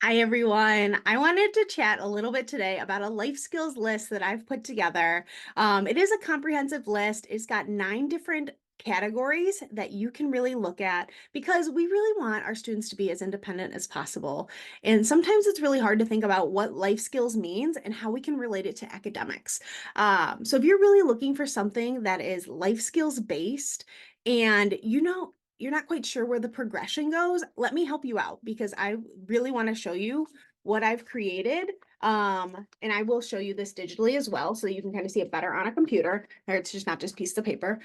Hi, everyone. I wanted to chat a little bit today about a life skills list that I've put together. It is a comprehensive list. It's got 9 different categories that you can really look at because we really want our students to be as independent as possible. And sometimes it's really hard to think about what life skills means and how we can relate it to academics. So if you're really looking for something that is life skills based and you're not quite sure where the progression goes, let me help you out because I really want to show you what I've created. And I will show you this digitally as well, so you can kind of see it better on a computer, or it's just not just piece of paper,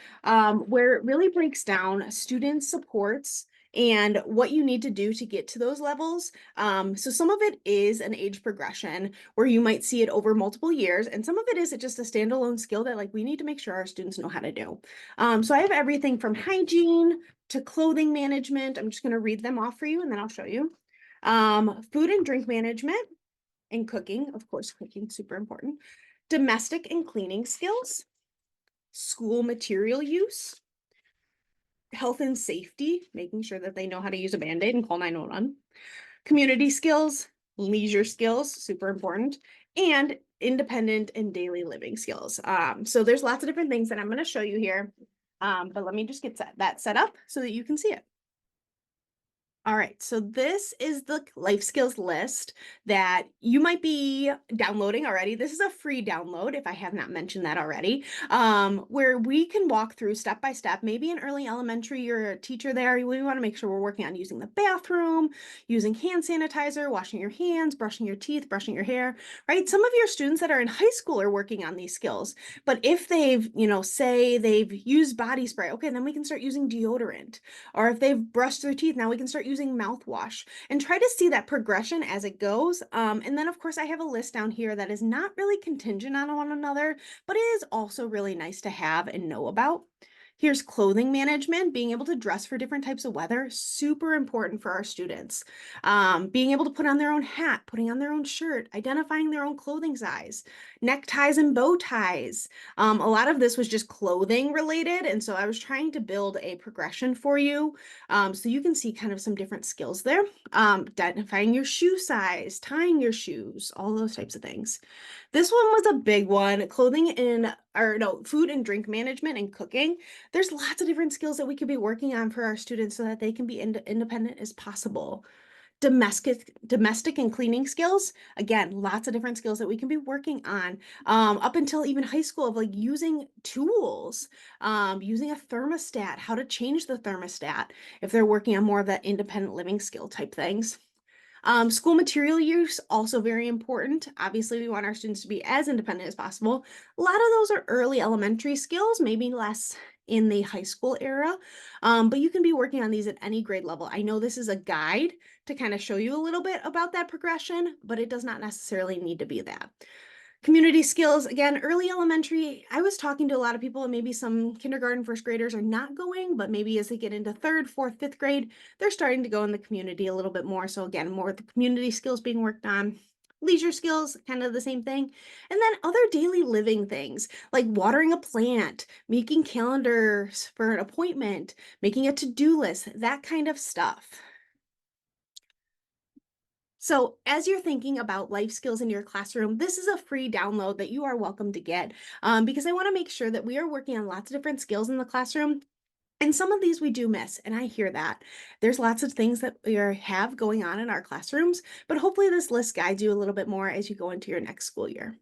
where it really breaks down student supports and what you need to do to get to those levels. So some of it is an age progression where you might see it over multiple years, and some of it is just a standalone skill that like we need to make sure our students know how to do. So I have everything from hygiene to clothing management. I'm just going to read them off for you and then I'll show you. Food and drink management and cooking, of course, cooking super important. Domestic and cleaning skills, school material use, health and safety, making sure that they know how to use a Band-Aid and call 911, community skills, leisure skills, super important, and independent and daily living skills. So there's lots of different things that I'm going to show you here. But let me just get that set up so that you can see it. All right, so this is the life skills list that you might be downloading already. This is a free download, if I have not mentioned that already, where we can walk through step by step. Maybe in early elementary, you're a teacher there. We want to make sure we're working on using the bathroom, using hand sanitizer, washing your hands, brushing your teeth, brushing your hair, right? Some of your students that are in high school are working on these skills. But if they've, say they've used body spray, okay, then we can start using deodorant. Or if they've brushed their teeth, now we can start using mouthwash and try to see that progression as it goes. And then, of course, I have a list down here that is not really contingent on one another, but it is also really nice to have and know about. Here's clothing management, being able to dress for different types of weather, super important for our students. Being able to put on their own hat, putting on their own shirt, identifying their own clothing size, neckties and bow ties. A lot of this was just clothing related, and so I was trying to build a progression for you so you can see kind of some different skills there. Identifying your shoe size, tying your shoes, all those types of things. This one was a big one, food and drink management and cooking. There's lots of different skills that we could be working on for our students so that they can be independent as possible. Domestic and cleaning skills, again, lots of different skills that we can be working on up until even high school of like using tools, using a thermostat, how to change the thermostat if they're working on more of that independent living skill type things. School material use, also very important. Obviously, we want our students to be as independent as possible. A lot of those are early elementary skills, maybe less in the high school era, but you can be working on these at any grade level. I know this is a guide to kind of show you a little bit about that progression, but it does not necessarily need to be that. Community skills, again, early elementary, I was talking to a lot of people and maybe some kindergarten first graders are not going, but maybe as they get into third, fourth, fifth grade, they're starting to go in the community a little bit more. So again, more of the community skills being worked on. Leisure skills, kind of the same thing. And then other daily living things like watering a plant, making calendars for an appointment, making a to-do list, that kind of stuff. So as you're thinking about life skills in your classroom, this is a free download that you are welcome to get because I want to make sure that we are working on lots of different skills in the classroom. And some of these we do miss, and I hear that. There's lots of things that have going on in our classrooms, but hopefully this list guides you a little bit more as you go into your next school year.